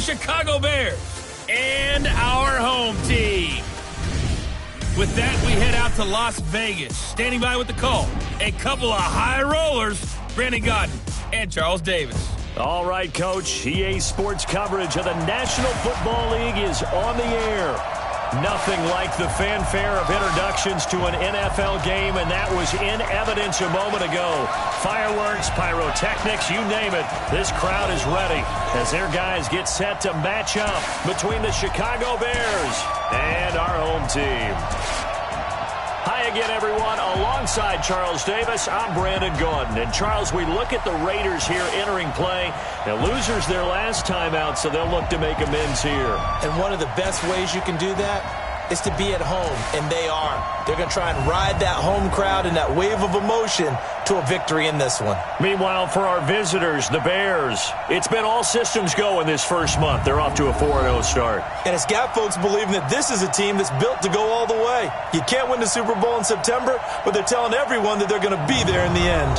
the Chicago Bears, and our home team. With that, we head out to Las Vegas. Standing by with the call, a couple of high rollers, Brandon Gaudin and Charles Davis. All right, Coach. EA Sports coverage of the National Football League is on the air. Nothing like the fanfare of introductions to an NFL game, and that was in evidence a moment ago. Fireworks, pyrotechnics, you name it. This crowd is ready as their guys get set to match up between the Chicago Bears and our home team. Hi again, everyone. Alongside Charles Davis, I'm Brandon Gaudin. And, Charles, we look at the Raiders here entering play. The losers their last time out, so they'll look to make amends here. And one of the best ways you can do that is to be at home, and they are. They're going to try and ride that home crowd and that wave of emotion to a victory in this one. Meanwhile, for our visitors, the Bears, it's been all systems go in this first month. They're off to a 4-0 start. And it's got folks believing that this is a team that's built to go all the way. You can't win the Super Bowl in September, but they're telling everyone that they're going to be there in the end.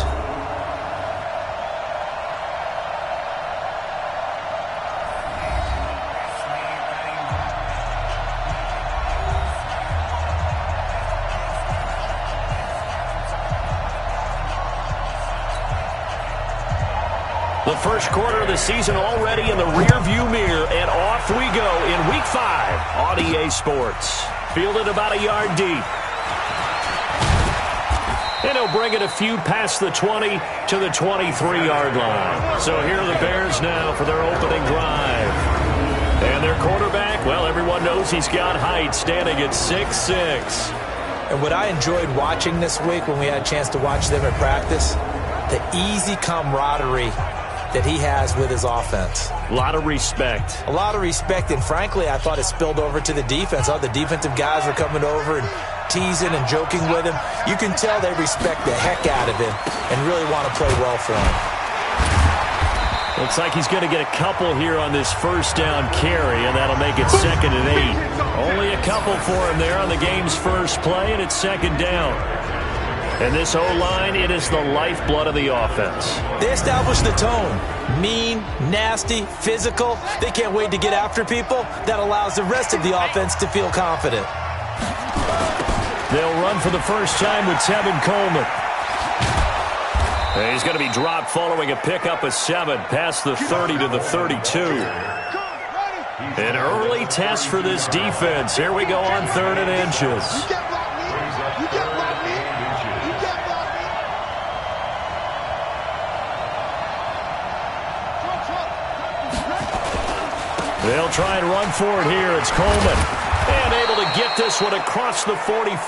The first quarter of the season already in the rearview mirror, and off we go in Week 5 on EA Sports. Fielded about a yard deep. And he'll bring it a few past the 20 to the 23-yard line. So here are the Bears now for their opening drive. And their quarterback, well, everyone knows he's got height, standing at 6'6". And what I enjoyed watching this week when we had a chance to watch them at practice, the easy camaraderie that he has with his offense. A lot of respect. A lot of respect, and frankly, I thought it spilled over to the defense. All the defensive guys were coming over and teasing and joking with him. You can tell they respect the heck out of him and really want to play well for him. Looks like he's going to get a couple here on this first down carry, and that'll make it 2nd and 8. Only a couple for him there on the game's first play, and it's 2nd down. And this O-line, it is the lifeblood of the offense. They established the tone. Mean, nasty, physical. They can't wait to get after people. That allows the rest of the offense to feel confident. They'll run for the first time with Tevin Coleman. And he's going to be dropped following a pickup of 7 past the 30 to the 32. An early test for this defense. Here we go on 3rd and inches. They'll try and run for it here. It's Coleman. And able to get this one across the 45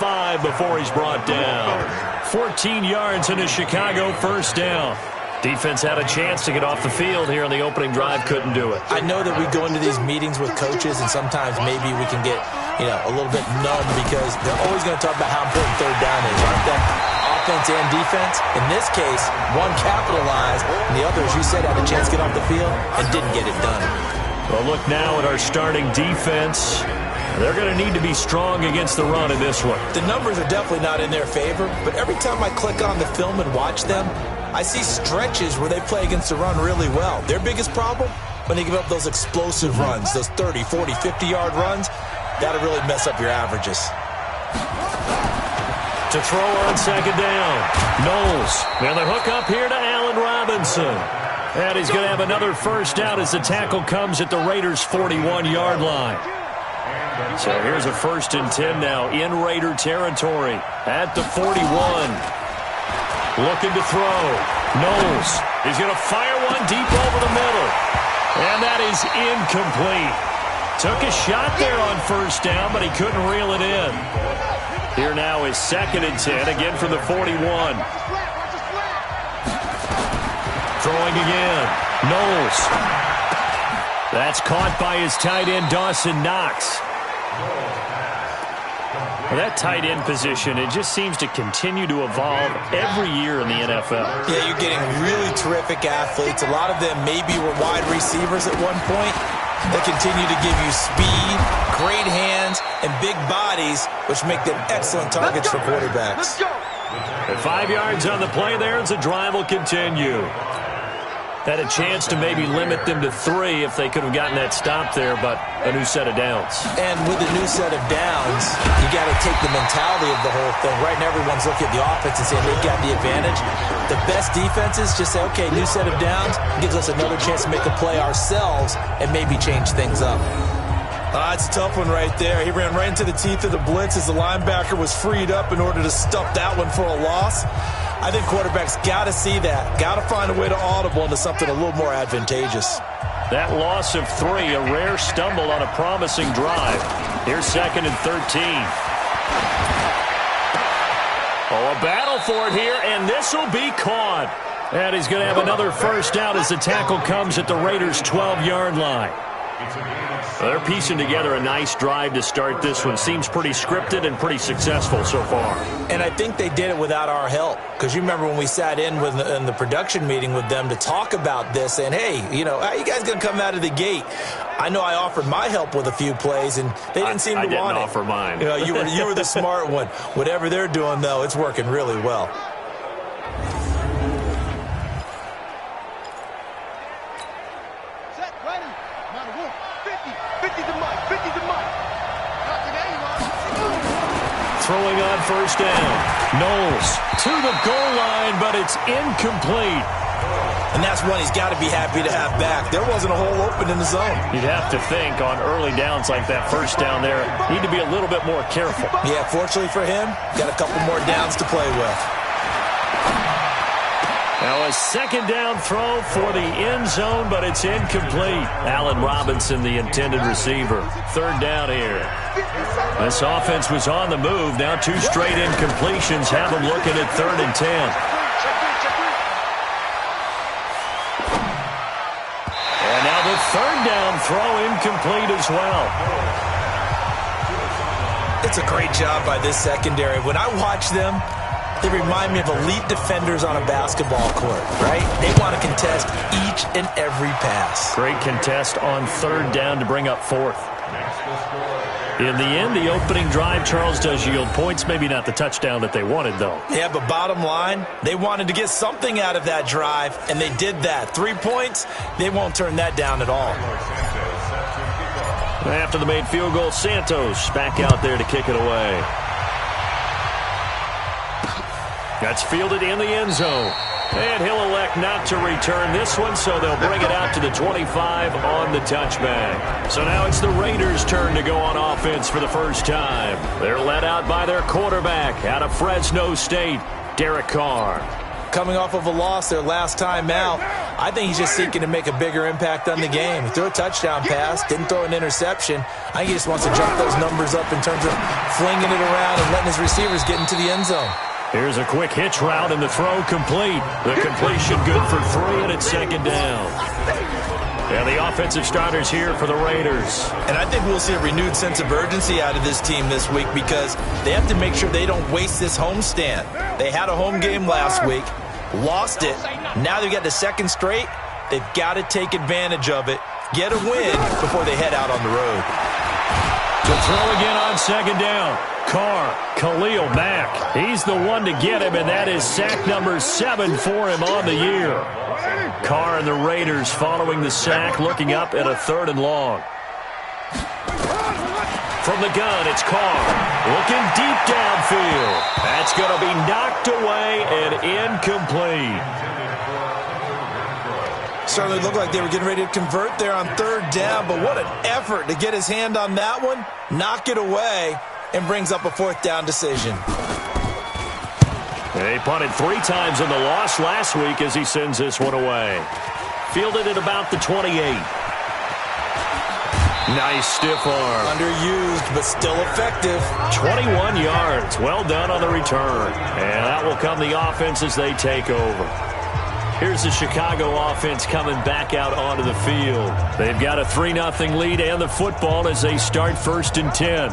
before he's brought down. 14 yards in a Chicago first down. Defense had a chance to get off the field here on the opening drive. Couldn't do it. I know that we go into these meetings with coaches, and sometimes maybe we can get, a little bit numb because they're always going to talk about how important 3rd down is, aren't they? Offense and defense. In this case, one capitalized, and the other, as you said, had a chance to get off the field and didn't get it done. Well, look now at our starting defense. They're going to need to be strong against the run in this one. The numbers are definitely not in their favor, but every time I click on the film and watch them, I see stretches where they play against the run really well. Their biggest problem, when they give up those explosive runs, those 30, 40, 50-yard runs, that'll really mess up your averages. To throw on 2nd down, Knowles. And the hook up here to Allen Robinson. And he's going to have another first down as the tackle comes at the Raiders' 41-yard line. So here's a 1st and 10 now in Raider territory at the 41. Looking to throw. Knowles. He's going to fire one deep over the middle. And that is incomplete. Took a shot there on first down, but he couldn't reel it in. Here now is 2nd and 10, again from the 41. Throwing again. Knowles. That's caught by his tight end, Dawson Knox. Well, that tight end position, it just seems to continue to evolve every year in the NFL. Yeah, you're getting really terrific athletes. A lot of them maybe were wide receivers at one point. They continue to give you speed, great hands, and big bodies, which make them excellent targets for quarterbacks. At 5 yards on the play there, as the drive will continue. Had a chance to maybe limit them to 3 if they could have gotten that stop there, but a new set of downs. And with a new set of downs, you got to take the mentality of the whole thing. Right now, everyone's looking at the offense and saying they've got the advantage. The best defenses just say, okay, new set of downs gives us another chance to make a play ourselves and maybe change things up. It's a tough one right there. He ran right into the teeth of the blitz as the linebacker was freed up in order to stuff that one for a loss. I think quarterbacks got to see that. Got to find a way to audible into something a little more advantageous. That loss of 3, a rare stumble on a promising drive. Here's 2nd and 13. Oh, a battle for it here, and this will be caught. And he's going to have another first down as the tackle comes at the Raiders' 12-yard line. They're piecing together a nice drive to start this one. Seems pretty scripted and pretty successful so far. And I think they did it without our help. Because you remember when we sat in the production meeting with them to talk about this, and hey, how are you guys going to come out of the gate? I know I offered my help with a few plays, and they didn't seem to want it. I didn't offer mine. You were the smart one. Whatever they're doing, though, it's working really well. Throwing on first down. Knowles to the goal line, but it's incomplete. And that's one he's got to be happy to have back. There wasn't a hole open in the zone. You'd have to think on early downs like that first down there, need to be a little bit more careful. Yeah, fortunately for him, got a couple more downs to play with. Now a second down throw for the end zone, but it's incomplete. Allen Robinson, the intended receiver. Third down here. This offense was on the move. Now 2 straight incompletions have them looking at 3rd and 10. And now the third down throw incomplete as well. It's a great job by this secondary. When I watch them, they remind me of elite defenders on a basketball court, right? They want to contest each and every pass. Great contest on 3rd down to bring up 4th. In the end, the opening drive, Charles, does yield points. Maybe not the touchdown that they wanted, though. Yeah, but bottom line, they wanted to get something out of that drive, and they did that. 3 points, they won't turn that down at all. After the made field goal, Santos back out there to kick it away. That's fielded in the end zone. And he'll elect not to return this one, so they'll bring it out to the 25 on the touchback. So now it's the Raiders' turn to go on offense for the first time. They're led out by their quarterback out of Fresno State, Derek Carr. Coming off of a loss their last time out, I think he's just seeking to make a bigger impact on the game. He threw a touchdown pass, didn't throw an interception. I think he just wants to jump those numbers up in terms of flinging it around and letting his receivers get into the end zone. Here's a quick hitch route and the throw complete. The completion good for 3, and it's 2nd down. And the offensive starters here for the Raiders. And I think we'll see a renewed sense of urgency out of this team this week because they have to make sure they don't waste this homestand. They had a home game last week, lost it. Now they've got the 2nd straight. They've got to take advantage of it, get a win before they head out on the road. To throw again on 2nd down. Carr, Khalil Mack. He's the one to get him, and that is sack number 7 for him on the year. Carr and the Raiders following the sack, looking up at a 3rd and long. From the gun, it's Carr. Looking deep downfield. That's going to be knocked away and incomplete. Certainly looked like they were getting ready to convert there on 3rd down, but what an effort to get his hand on that one, knock it away, and brings up a 4th down decision. They punted 3 times in the loss last week as he sends this one away. Fielded at about the 28. Nice stiff arm. Underused, but still effective. 21 yards. Well done on the return. And that will come the offense as they take over. Here's the Chicago offense coming back out onto the field. They've got a 3-0 lead and the football as they start 1st and 10.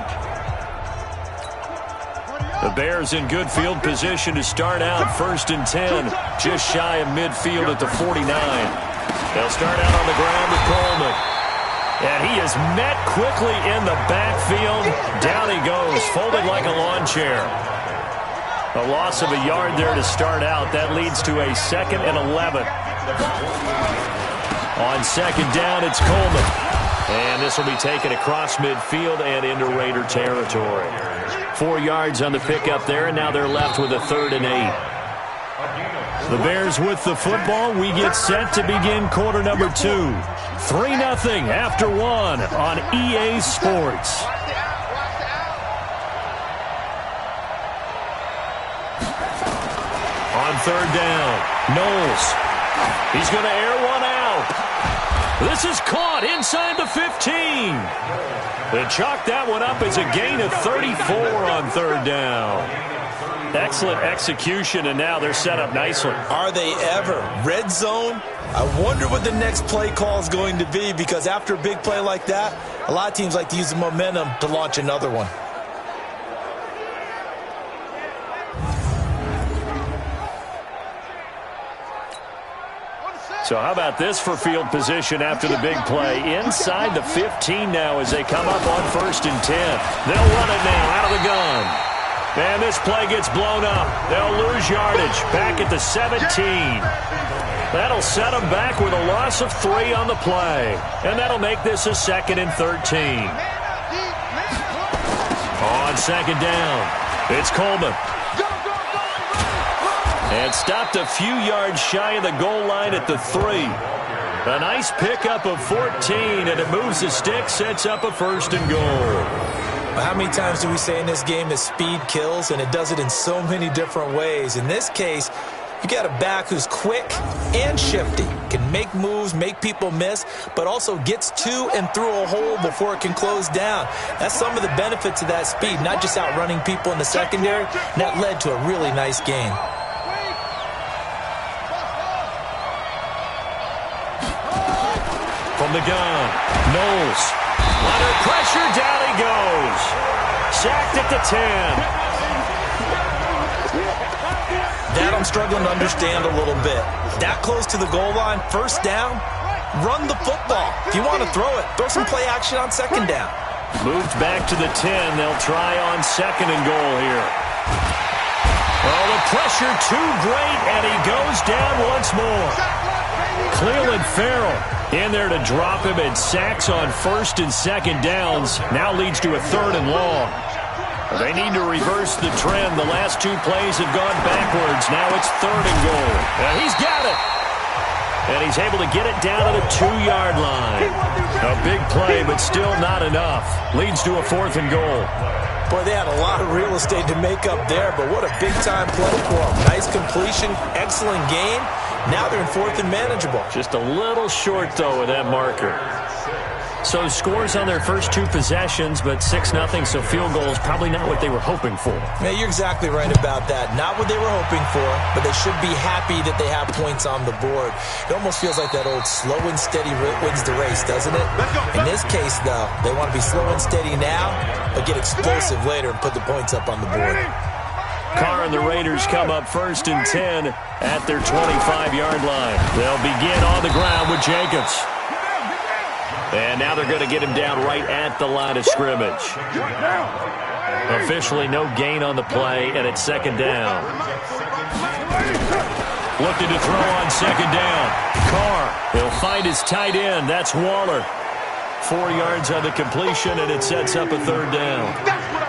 The Bears in good field position to start out 1st and 10. Just shy of midfield at the 49. They'll start out on the ground with Coleman. And he is met quickly in the backfield. Down he goes, folded like a lawn chair. A loss of a yard there to start out. That leads to a 2nd and 11. On second down, it's Coleman. And this will be taken across midfield and into Raider territory. 4 yards on the pickup there, and now they're left with a 3rd and 8. The Bears with the football. We get set to begin quarter number 2. 3-0 after 1 on EA Sports. On 3rd down, Knowles. He's going to air one out. This is caught inside the 15. They chalk that one up as a gain of 34 on 3rd down. Excellent execution, and now they're set up nicely. Are they ever? Red zone? I wonder what the next play call is going to be, because after a big play like that, a lot of teams like to use the momentum to launch another one. So how about this for field position after the big play? Inside the 15 now as they come up on 1st and 10. They'll run it now out of the gun. And this play gets blown up. They'll lose yardage back at the 17. That'll set them back with a loss of 3 on the play. And that'll make this a 2nd and 13. On 2nd down, it's Coleman. And stopped a few yards shy of the goal line at the 3. A nice pickup of 14, and it moves the stick, sets up a 1st and goal. How many times do we say in this game that speed kills, and it does it in so many different ways? In this case, you got a back who's quick and shifty, can make moves, make people miss, but also gets to and through a hole before it can close down. That's some of the benefits of that speed, not just outrunning people in the secondary, and that led to a really nice game. From the gun, Knowles. Under pressure, down he goes. Sacked at the 10. That I'm struggling to understand a little bit. That close to the goal line, 1st down, run the football. If you want to throw it, throw some play action on 2nd down. Moved back to the 10. They'll try on 2nd and goal here. Oh, the pressure too great, and he goes down once more. Cleveland Farrell in there to drop him, and sacks on 1st and 2nd downs. Now leads to a 3rd and long. They need to reverse the trend. The last 2 plays have gone backwards. Now it's 3rd and goal. And he's got it. And he's able to get it down to the 2-yard line. A big play, but still not enough. Leads to a 4th and goal. Boy, they had a lot of real estate to make up there, but what a big-time play for them. Nice completion, excellent gain. Now they're in 4th and manageable. Just a little short, though, with that marker. So scores on their first 2 possessions, but 6-0, so field goal is probably not what they were hoping for. Yeah, you're exactly right about that. Not what they were hoping for, but they should be happy that they have points on the board. It almost feels like that old slow and steady wins the race, doesn't it? In this case, though, they want to be slow and steady now, but get explosive later and put the points up on the board. Carr and the Raiders come up 1st and 10 at their 25-yard line. They'll begin on the ground with Jacobs. And now they're going to get him down right at the line of scrimmage. Officially no gain on the play, and it's 2nd down. Looking to throw on 2nd down. Carr, he'll find his tight end. That's Waller. 4 yards on the completion, and it sets up a 3rd down.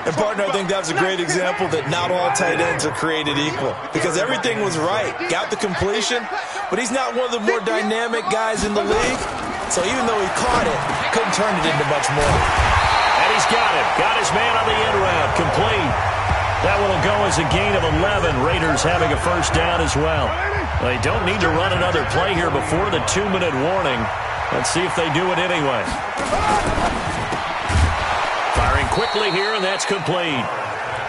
And, partner, I think that's a great example that not all tight ends are created equal, because everything was right. Got the completion, but he's not one of the more dynamic guys in the league. So even though he caught it, couldn't turn it into much more. And he's got it. Got his man on the end route. Complete. That one will go as a gain of 11. Raiders having a 1st down as well. They don't need to run another play here before the 2-minute warning. Let's see if they do it anyway. Firing quickly here, and that's complete.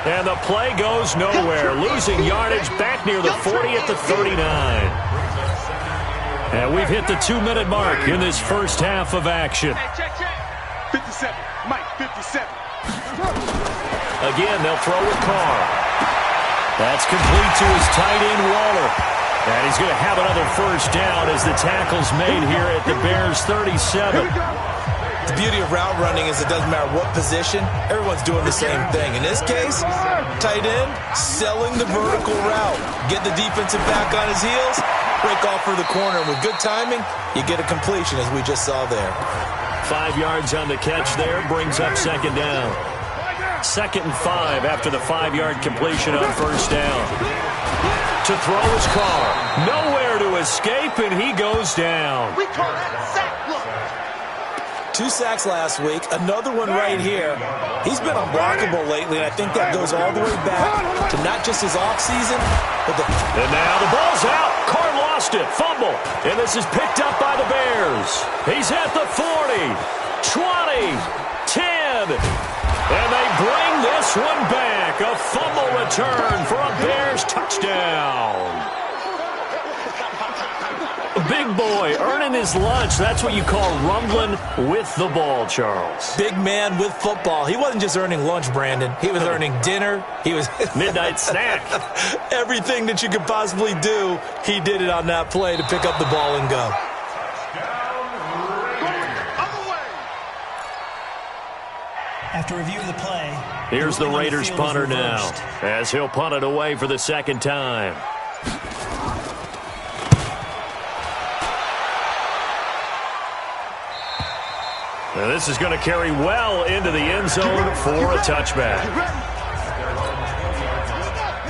And the play goes nowhere. Losing yardage back near the 40 at the 39. And we've hit the 2-minute mark in this first half of action. 57, Mike, 57. Again, they'll throw with Carr. That's complete to his tight end, Waller. And he's going to have another 1st down as the tackle's made here at the Bears' 37. The beauty of route running is it doesn't matter what position, everyone's doing the same thing. In this case, tight end selling the vertical route. Get the defensive back on his heels, break off for the corner. And with good timing, you get a completion, as we just saw there. 5 yards on the catch there, brings up second down. 2nd and 5 after the 5-yard completion on first down. To throw his car. Nowhere to escape, and he goes down. We call that a sack. Look. 2 sacks last week, another one right here. He's been unblockable lately, and I think that goes all the way back to not just his offseason, but the... And now the ball's out. Carr lost it. Fumble. And this is picked up by the Bears. He's at the 40, 20, 10. And they bring this one back. A fumble return for a Bears touchdown. Big boy earning his lunch. That's what you call rumbling with the ball, Charles. Big man with football. He wasn't just earning lunch, Brandon. He was earning dinner. He was midnight snack. Everything that you could possibly do, he did it on that play to pick up the ball and go. After reviewing the play, here's the Raiders punter now, as he'll punt it away for the second time. Now this is going to carry well into the end zone for a touchback.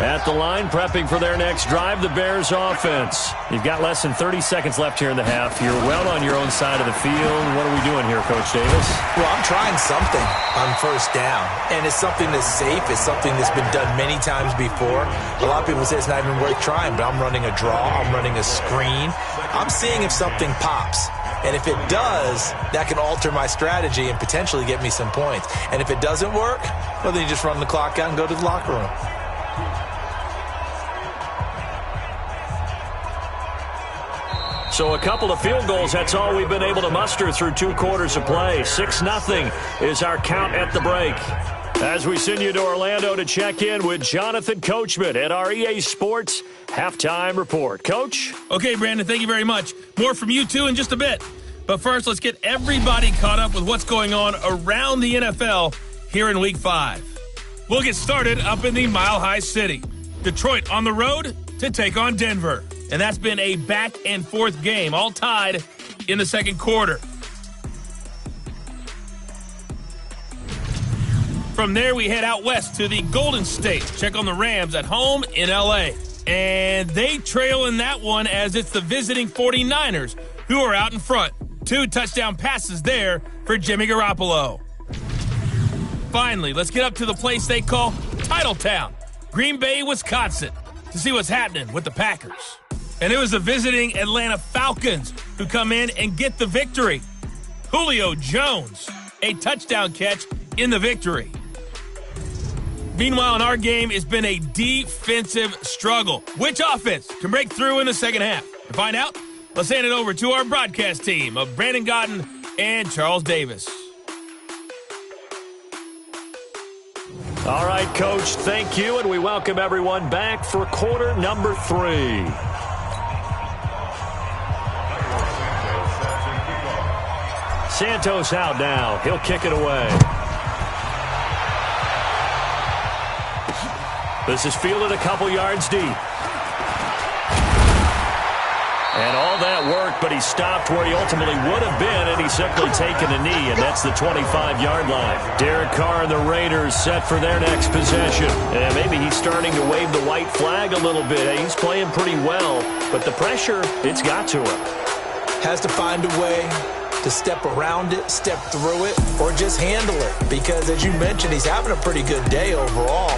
At the line, prepping for their next drive, the Bears offense. You've got less than 30 seconds left here in the half. You're well on your own side of the field. What are we doing here, Coach Davis? Well, I'm trying something on first down, and it's something that's safe. It's something that's been done many times before. A lot of people say it's not even worth trying, but I'm running a draw. I'm running a screen. I'm seeing if something pops. And if it does, that can alter my strategy and potentially get me some points. And if it doesn't work, well, then you just run the clock out and go to the locker room. So a couple of field goals, that's all we've been able to muster through 2 quarters of play. 6-0 is our count at the break. As we send you to Orlando to check in with Jonathan Coachman at our EA Sports Halftime Report. Coach? Okay, Brandon, thank you very much. More from you, too, in just a bit. But first, let's get everybody caught up with what's going on around the NFL here in Week 5. We'll get started up in the Mile High City. Detroit on the road to take on Denver. And that's been a back-and-forth game, all tied in the second quarter. From there, we head out west to the Golden State. Check on the Rams at home in L.A. And they trail in that one as it's the visiting 49ers who are out in front. 2 touchdown passes there for Jimmy Garoppolo. Finally, let's get up to the place they call Titletown, Green Bay, Wisconsin, to see what's happening with the Packers. And it was the visiting Atlanta Falcons who come in and get the victory. Julio Jones, a touchdown catch in the victory. Meanwhile, in our game, it's been a defensive struggle. Which offense can break through in the second half? To find out, let's hand it over to our broadcast team of Brandon Gaudin and Charles Davis. All right, Coach, thank you, and we welcome everyone back for quarter number 3. Santos out now. He'll kick it away. This is fielded a couple yards deep. And all that work, but he stopped where he ultimately would have been, and he's simply taken a knee, and that's the 25-yard line. Derek Carr and the Raiders set for their next possession. And maybe he's starting to wave the white flag a little bit. He's playing pretty well, but the pressure, it's got to him. Has to find a way to step around it, step through it, or just handle it. Because, as you mentioned, he's having a pretty good day overall.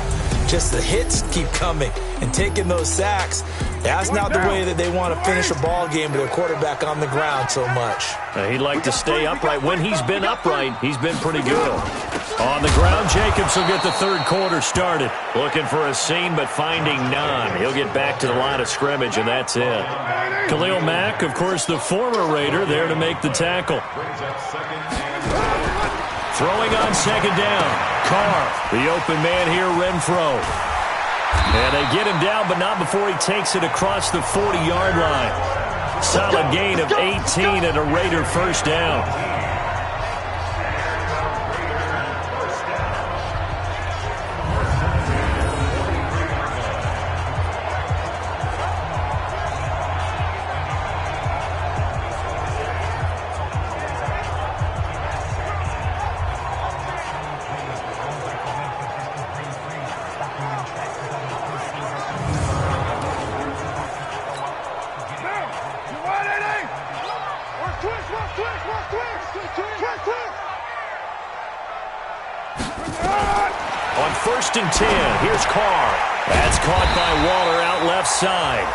Just the hits keep coming and taking those sacks. That's not the way that they want to finish a ball game with a quarterback on the ground so much. He'd like to stay upright. When he's been upright, he's been pretty good. On the ground, Jacobs will get the third quarter started. Looking for a seam, but finding none. He'll get back to the line of scrimmage, and that's it. Khalil Mack, of course, the former Raider, there to make the tackle. Throwing on second down. Carr, the open man here, Renfro. And they get him down, but not before he takes it across the 40-yard line. Solid gain of 18 and a Raider first down. 1st and 10. Here's Carr. That's caught by Waller out left side.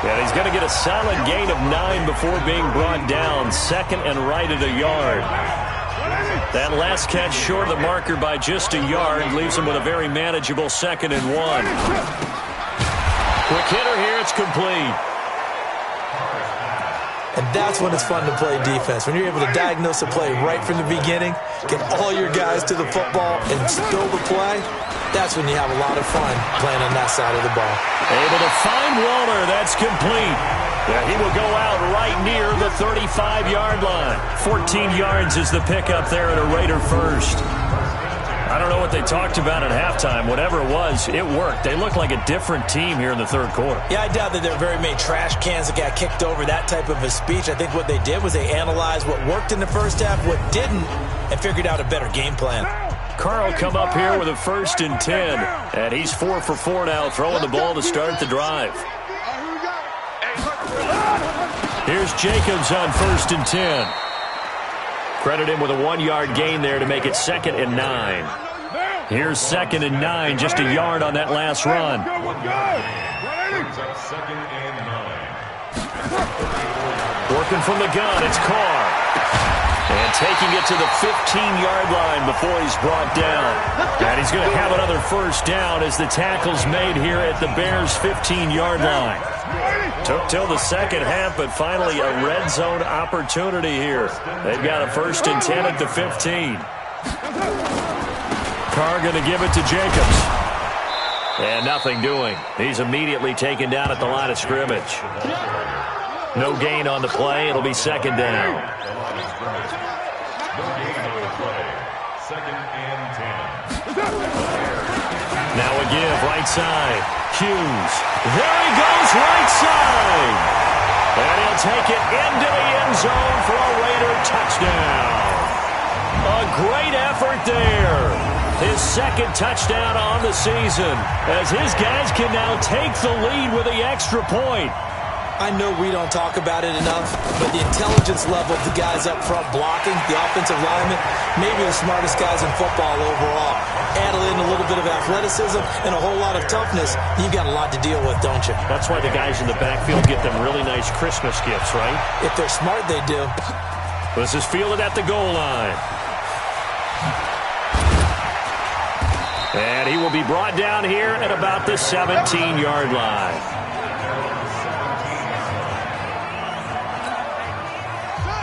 And he's going to get a solid gain of 9 before being brought down. 2nd and right at a yard. That last catch short of the marker by just a yard leaves him with a very manageable 2nd and 1. Quick hitter here. It's complete. And that's when it's fun to play defense. When you're able to diagnose a play right from the beginning, get all your guys to the football, and spill the play, that's when you have a lot of fun playing on that side of the ball. Able to find Waller. That's complete. Yeah, he will go out right near the 35-yard line. 14 yards is the pickup there at a Raider first. I don't know what they talked about at halftime. Whatever it was, it worked. They look like a different team here in the third quarter. Yeah, I doubt that there are very many trash cans that got kicked over, that type of a speech. I think what they did was they analyzed what worked in the first half, what didn't, and figured out a better game plan. Carl come up here with a 1st and 10, and he's 4 for 4 now, throwing the ball to start the drive. Here's Jacobs on 1st and 10. Credit him with a 1-yard gain there to make it 2nd and 9. Here's 2nd and 9, just a yard on that last run. Working from the gun, it's Carr. And taking it to the 15-yard line before he's brought down. And he's going to have another first down as the tackle's made here at the Bears' 15-yard line. Took till the second half, but finally a red zone opportunity here. They've got a 1st and 10 at the 15. Carr going to give it to Jacobs. And nothing doing. He's immediately taken down at the line of scrimmage. No gain on the play. It'll be 2nd down. Now a give, right side. Hughes. There he goes, right side. And he'll take it into the end zone for a Raider touchdown. A great effort there. His 2nd touchdown on the season as his guys can now take the lead with the extra point. I know we don't talk about it enough, but the intelligence level of the guys up front blocking, the offensive linemen, maybe the smartest guys in football overall. Add in a little bit of athleticism and a whole lot of toughness, you've got a lot to deal with, don't you? That's why the guys in the backfield get them really nice Christmas gifts, right? If they're smart, they do. This is fielded at the goal line. And he will be brought down here at about the 17-yard line.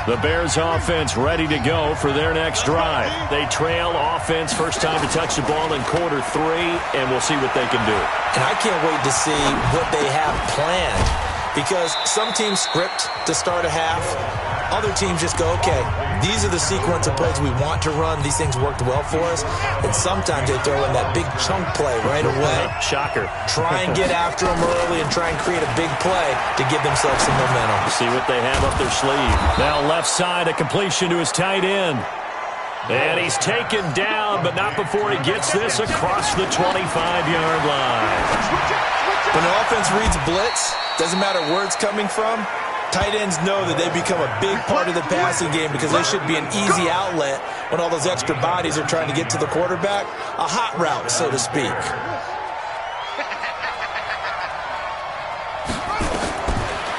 The Bears offense ready to go for their next drive. They trail offense, first time to touch the ball in quarter 3, and we'll see what they can do. And I can't wait to see what they have planned, because some teams script to start a half. Other teams just go, okay, these are the sequence of plays we want to run. These things worked well for us. And sometimes they throw in that big chunk play right away. Shocker. Try and get after them early and try and create a big play to give themselves some momentum. See what they have up their sleeve. Now left side, a completion to his tight end. And he's taken down, but not before he gets this across the 25-yard line. When an offense reads blitz, doesn't matter where it's coming from, tight ends know that they become a big part of the passing game because they should be an easy outlet when all those extra bodies are trying to get to the quarterback. A hot route, so to speak.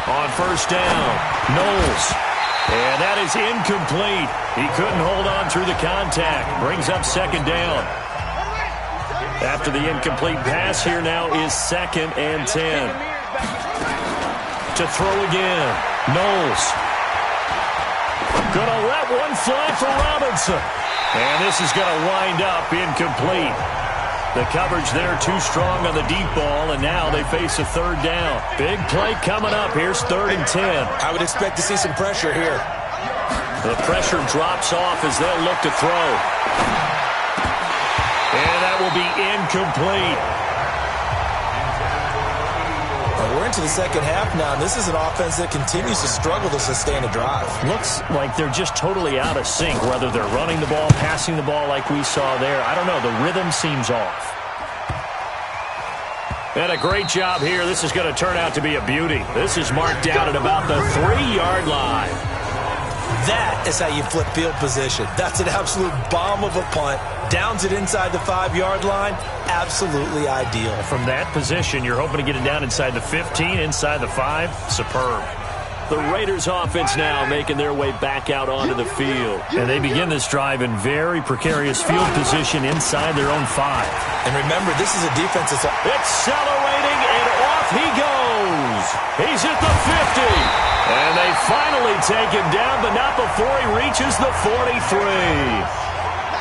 On first down, Knowles. And that is incomplete. He couldn't hold on through the contact. Brings up 2nd down. After the incomplete pass, here now is 2nd and 10. To throw again. Knowles. Going to let one fly for Robinson. And this is going to wind up incomplete. The coverage there too strong on the deep ball, and now they face a 3rd down. Big play coming up. Here's 3rd and 10. I would expect to see some pressure here. The pressure drops off as they'll look to throw. And that will be incomplete. We're into the second half now, and this is an offense that continues to struggle to sustain a drive. Looks like they're just totally out of sync, whether they're running the ball, passing the ball like we saw there. I don't know. The rhythm seems off. And a great job here. This is going to turn out to be a beauty. This is marked down at about the 3-yard line. That is how you flip field position. That's an absolute bomb of a punt. Downs it inside the 5-yard line. Absolutely ideal. From that position, you're hoping to get it down inside the 15, inside the 5. Superb. The Raiders offense now making their way back out onto the field. And they begin this drive in very precarious field position inside their own 5. And remember, this is a defense that's accelerating, and off he goes. He's at the 50. And they finally take him down, but not before he reaches the 43.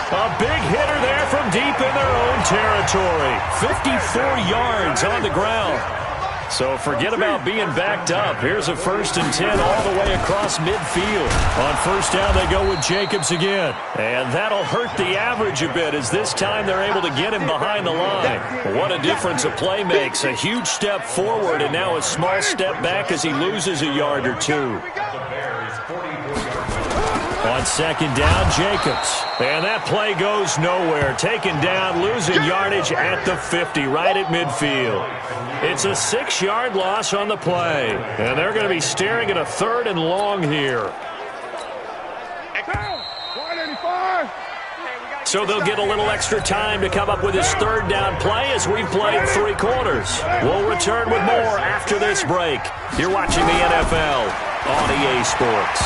A big hitter there from deep in their own territory. 54 yards on the ground. So forget about being backed up. Here's a 1st and 10 all the way across midfield. On 1st down, they go with Jacobs again. And that'll hurt the average a bit as this time they're able to get him behind the line. What a difference a play makes. A huge step forward and now a small step back as he loses a yard or 2. On 2nd down, Jacobs. And that play goes nowhere. Taken down, losing yardage at the 50, right at midfield. It's a 6-yard loss on the play. And they're going to be staring at a 3rd and long here. So they'll get a little extra time to come up with his 3rd down play as we've played 3 quarters. We'll return with more after this break. You're watching the NFL on EA Sports.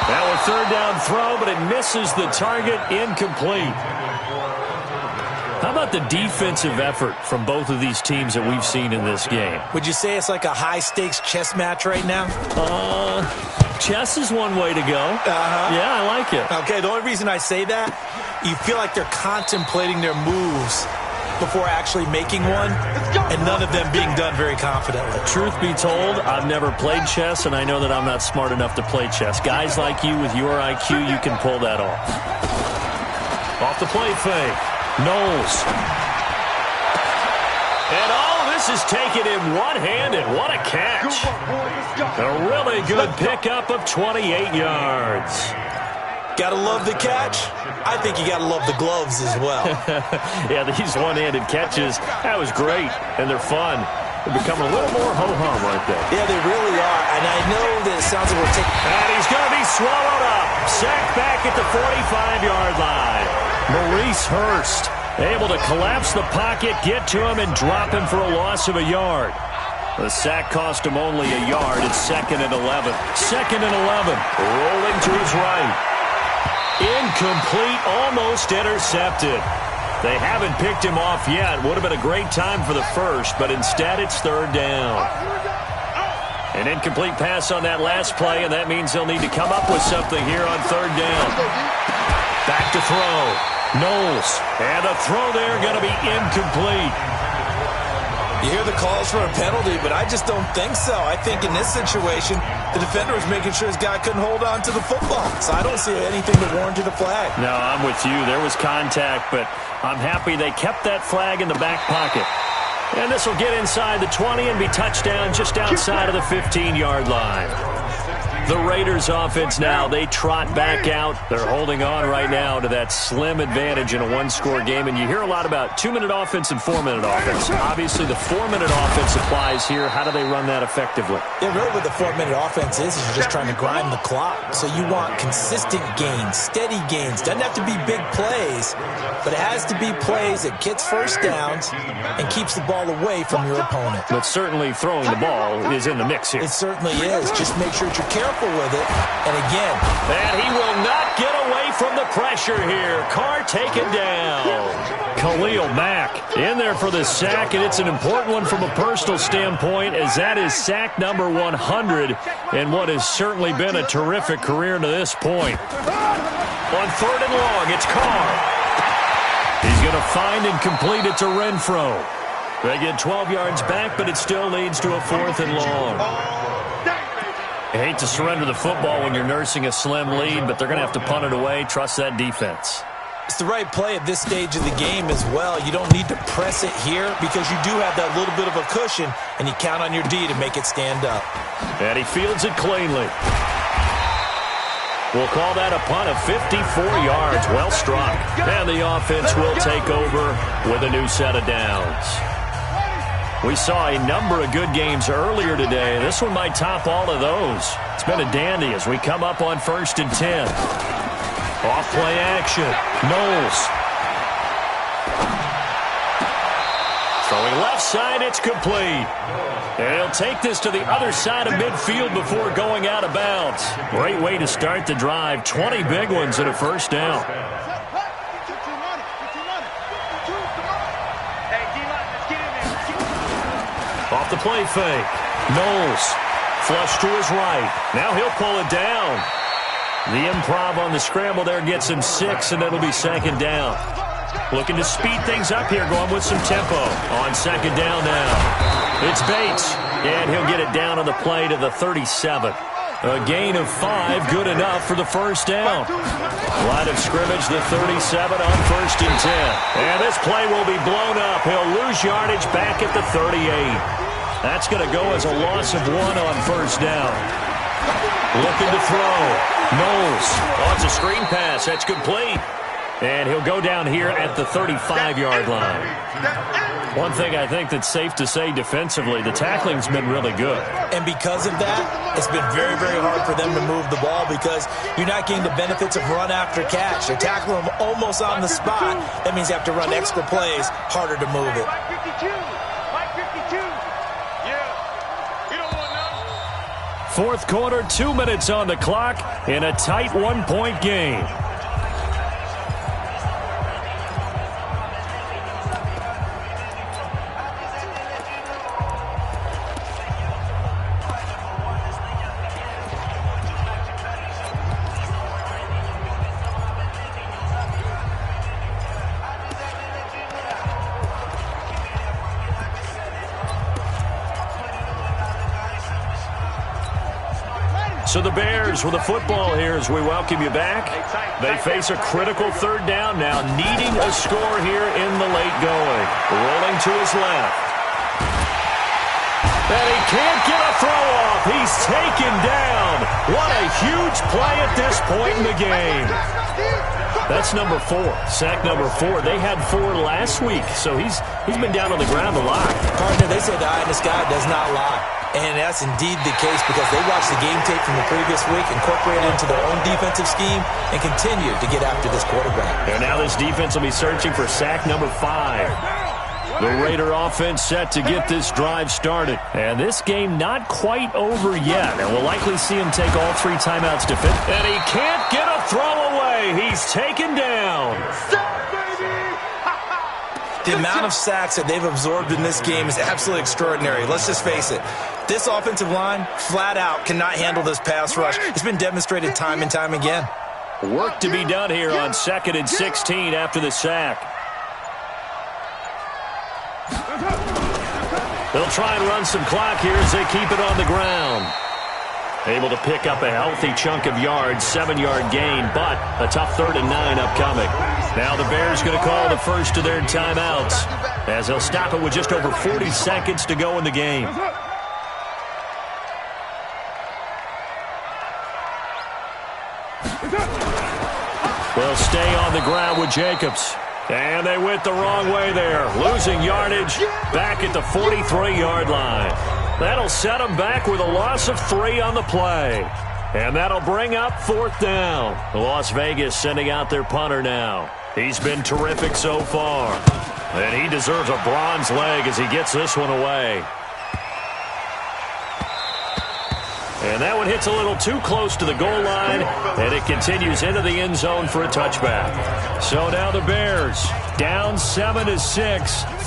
Now a 3rd down throw, but it misses the target, incomplete. How about the defensive effort from both of these teams that we've seen in this game? Would you say it's like a high-stakes chess match right now? Chess is one way to go. Yeah, I like it. Okay, the only reason I say that, you feel like they're contemplating their moves before actually making one, and none of them being done very confidently. Truth be told, I've never played chess, and I know that I'm not smart enough to play chess. Guys like you with your IQ, you can pull that off. Off the play fake. Knowles. And this is taken in one-handed. What a catch. A really good pickup of 28 yards. Gotta love the catch. I think you gotta love the gloves as well. Yeah, these one-handed catches, that was great, and they're fun. They're becoming a little more ho-hum, aren't they? Yeah, they really are, and I know that it sounds like we're taking... And he's going to be swallowed up. Sacked back at the 45-yard line. Maurice Hurst able to collapse the pocket, get to him, and drop him for a loss of a yard. The sack cost him only a yard. It's 2nd and 11. 2nd and 11. Rolling to his right. Incomplete, almost intercepted. They haven't picked him off yet. Would have been a great time for the first, but instead it's 3rd down. An incomplete pass on that last play, and that means they'll need to come up with something here on 3rd down. Back to throw. Knowles. And the throw there going to be incomplete. You hear the calls for a penalty, but I just don't think so. I think in this situation, the defender was making sure his guy couldn't hold on to the football. So I don't see anything that warranted a flag. No, I'm with you. There was contact, but I'm happy they kept that flag in the back pocket. And this will get inside the 20 and be touchdown just outside of the 15-yard line. The Raiders offense now, they trot back out. They're holding on right now to that slim advantage in a one-score game. And you hear a lot about 2-minute offense and 4-minute offense. Obviously, the 4-minute offense applies here. How do they run that effectively? Yeah, really what the 4-minute offense is you're just trying to grind the clock. So you want consistent gains, steady gains. Doesn't have to be big plays, but it has to be plays that gets 1st downs and keeps the ball away from your opponent. But certainly throwing the ball is in the mix here. It certainly is. Just make sure that you're careful with it. And again, and he will not get away from the pressure here. Carr taken down. Khalil Mack in there for the sack, and it's an important one from a personal standpoint, as that is sack number 100 in what has certainly been a terrific career to this point. On 3rd and long, it's Carr. He's going to find and complete it to Renfro. They get 12 yards back, but it still leads to a 4th and long. I hate to surrender the football when you're nursing a slim lead, but they're going to have to punt it away. Trust that defense. It's the right play at this stage of the game as well. You don't need to press it here because you do have that little bit of a cushion, and you count on your D to make it stand up. And he fields it cleanly. We'll call that a punt of 54 yards. Well struck. And the offense will take over with a new set of downs. We saw a number of good games earlier today. This one might top all of those. It's been a dandy as we come up on 1st and 10. Off-play action. Knowles. Throwing left side, it's complete. And he'll take this to the other side of midfield before going out of bounds. Great way to start the drive. 20 big ones and a first down. Off the play fake. Knowles. Flush to his right. Now he'll pull it down. The improv on the scramble there gets him 6, and it'll be 2nd down. Looking to speed things up here, going with some tempo. On 2nd down now. It's Bates, and he'll get it down on the play to the 37. A gain of 5, good enough for the first down. Line of scrimmage, the 37 on 1st and 10. And this play will be blown up. He'll lose yardage back at the 38. That's going to go as a loss of 1 on 1st down. Looking to throw. Knowles. Oh, it's a screen pass. That's complete. And he'll go down here at the 35-yard line. One thing I think that's safe to say defensively, the tackling's been really good. And because of that, it's been very, very hard for them to move the ball because you're not getting the benefits of run after catch. They tackle them almost on the spot. That means you have to run extra plays, harder to move it. Fourth quarter, 2 minutes on the clock in a tight 1-point game. So the Bears with the football here as we welcome you back. They face a critical 3rd down now, needing a score here in the late going. Rolling to his left. And he can't get a throw off. He's taken down. What a huge play at this point in the game. That's number 4. Sack number 4. They had 4 last week, so he's been down on the ground a lot. Partner, they say the eye in the sky does not lie. And that's indeed the case because they watched the game tape from the previous week, incorporated it into their own defensive scheme, and continued to get after this quarterback. And now this defense will be searching for sack number 5. The Raider offense set to get this drive started. And this game not quite over yet. And we'll likely see him take all 3 timeouts to fit. And he can't get a throw away. He's taken down. The amount of sacks that they've absorbed in this game is absolutely extraordinary. Let's just face it. This offensive line, flat out, cannot handle this pass rush. It's been demonstrated time and time again. Work to be done here on 2nd and 16 after the sack. They'll try and run some clock here as they keep it on the ground. Able to pick up a healthy chunk of yards, 7-yard gain, but a tough 3rd and 9 upcoming. Now the Bears going to call the first of their timeouts as they'll stop it with just over 40 seconds to go in the game. They'll stay on the ground with Jacobs. And they went the wrong way there, losing yardage back at the 43-yard line. That'll set them back with a loss of 3 on the play. And that'll bring up 4th down. Las Vegas sending out their punter now. He's been terrific so far. And he deserves a bronze leg as he gets this one away. And that one hits a little too close to the goal line, and it continues into the end zone for a touchback. So now the Bears down 7-6,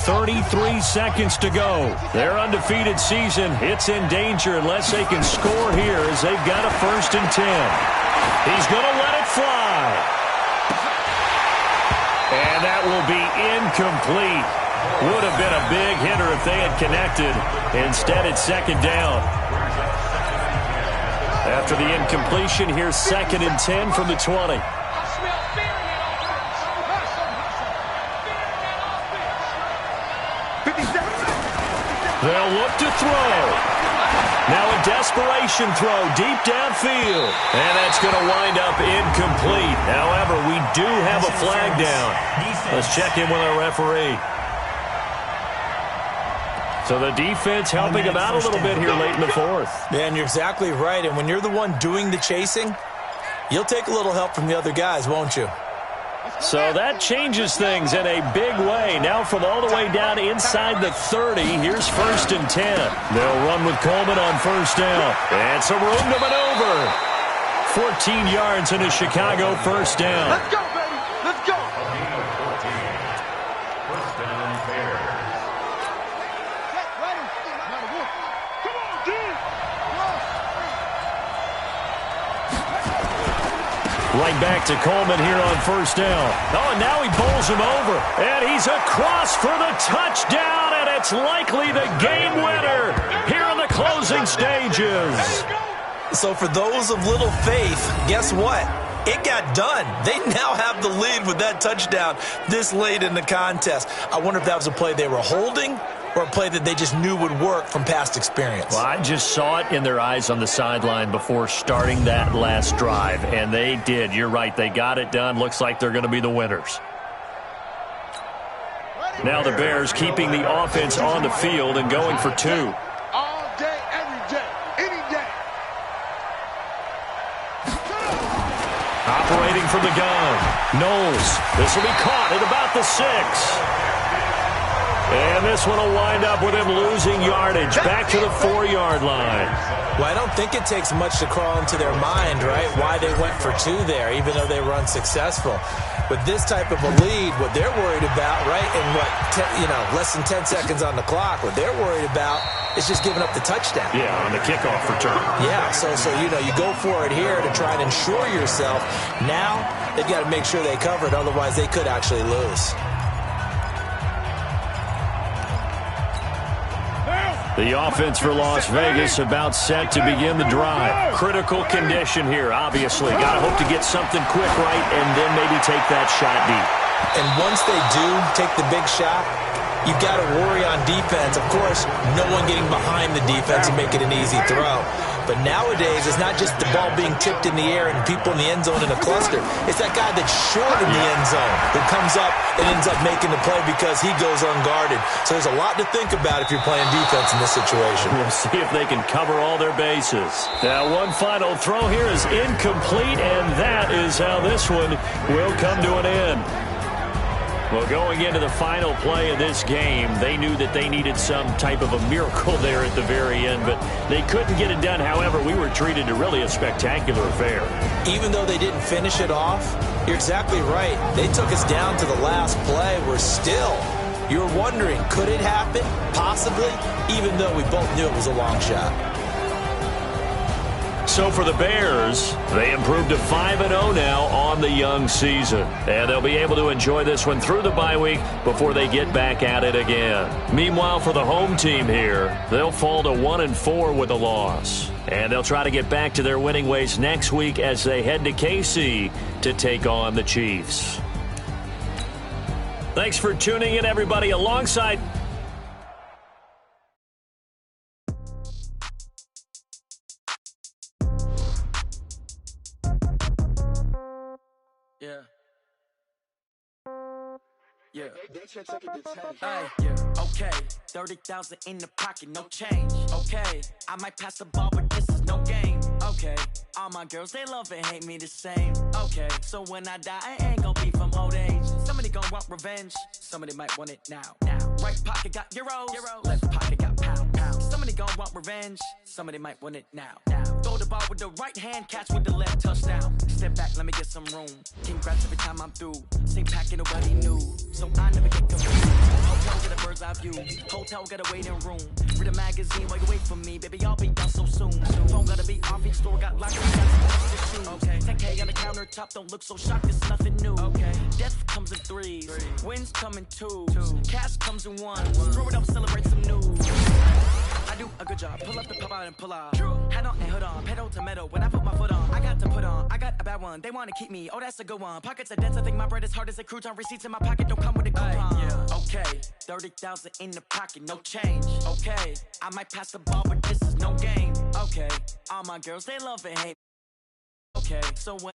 33 seconds to go. Their undefeated season, it's in danger unless they can score here as they've got a 1st and 10. He's going to let it fly. And that will be incomplete. Would have been a big hitter if they had connected. Instead, it's 2nd down. After the incompletion, here's 2nd and 10 from the 20. They'll look to throw. Now a desperation throw deep downfield. And that's going to wind up incomplete. However, we do have a flag down. Let's check in with our referee. So the defense helping him out a little bit here late in the fourth. Man, you're exactly right. And when you're the one doing the chasing, you'll take a little help from the other guys, won't you? So that changes things in a big way. Now from all the way down inside the 30, here's 1st and 10. They'll run with Coleman on 1st down. And some room to maneuver. 14 yards in a Chicago 1st down. Let's go, baby. Let's go. Right back to Coleman here on 1st down. Oh, and now he bowls him over. And he's across for the touchdown, and it's likely the game winner here in the closing stages. So for those of little faith, guess what? It got done. They now have the lead with that touchdown this late in the contest. I wonder if that was a play they were holding or a play that they just knew would work from past experience. Well, I just saw it in their eyes on the sideline before starting that last drive, and they did. You're right. They got it done. Looks like they're going to be the winners. Now the Bears keeping the offense on the field and going for 2. All day, every day, any day. Operating from the gun. Knowles. This will be caught at about the 6. And this one will wind up with him losing yardage back to the 4-yard line. Well, I don't think it takes much to crawl into their mind, right, why they went for 2 there, even though they were unsuccessful. With this type of a lead, what they're worried about, right, and less than 10 seconds on the clock, what they're worried about is just giving up the touchdown. Yeah, on the kickoff return. Yeah, so you go for it here to try and ensure yourself. Now they've got to make sure they cover it, otherwise they could actually lose. The offense for Las Vegas about set to begin the drive. Critical condition here, obviously. Got to hope to get something quick right and then maybe take that shot deep. And once they do take the big shot, you've got to worry on defense. Of course, no one getting behind the defense and make it an easy throw. But nowadays, it's not just the ball being tipped in the air and people in the end zone in a cluster. It's that guy that's short in the end zone that comes up and ends up making the play because he goes unguarded. So there's a lot to think about if you're playing defense in this situation. We'll see if they can cover all their bases. Now, one final throw here is incomplete, and that is how this one will come to an end. Well, going into the final play of this game, they knew that they needed some type of a miracle there at the very end, but they couldn't get it done. However, we were treated to really a spectacular affair. Even though they didn't finish it off, you're exactly right. They took us down to the last play. You're wondering, could it happen? Possibly, even though we both knew it was a long shot. So for the Bears, they improved to 5-0 now on the young season. And they'll be able to enjoy this one through the bye week before they get back at it again. Meanwhile, for the home team here, they'll fall to 1-4 with a loss. And they'll try to get back to their winning ways next week as they head to KC to take on the Chiefs. Thanks for tuning in, everybody, alongside... Yeah. Okay. 30,000 in the pocket, no change. Okay. I might pass the ball, but this is no game. Okay. All my girls, they love and hate me the same. Okay. So when I die, I ain't gonna be from old age. Somebody gonna want revenge. Somebody might want it now. Right pocket got euros. Left pocket got pound. Somebody gonna want revenge. Somebody might want it now. Throw the ball with the right hand, catch with the left, touchdown. Step back, let me get some room. Congrats every time I'm through. Same packet, nobody knew. So I never get confused. Hotel get a bird's eye view. Hotel got a waiting room. Read a magazine while you wait for me. Baby, I'll be down so soon. Phone gotta be off, each store got locked. Okay. 10K on the countertop, don't look so shocked, it's nothing new. Okay. Death comes in threes. Wins come in twos. Cash comes in ones. Throw it up, celebrate some news. I do a good job. Pull up the pop out and pull out. Hat on and hood on. Pedal to metal. When I put my foot on, I got to put on. I got a bad one. They want to keep me. Oh, that's a good one. Pockets are dense. I think my bread is hard as a crouton. Receipts in my pocket don't come with a coupon. Okay. 30,000 in the pocket. No change. Okay. I might pass the ball, but this is no game. Okay. All my girls, they love and hate. Okay. So when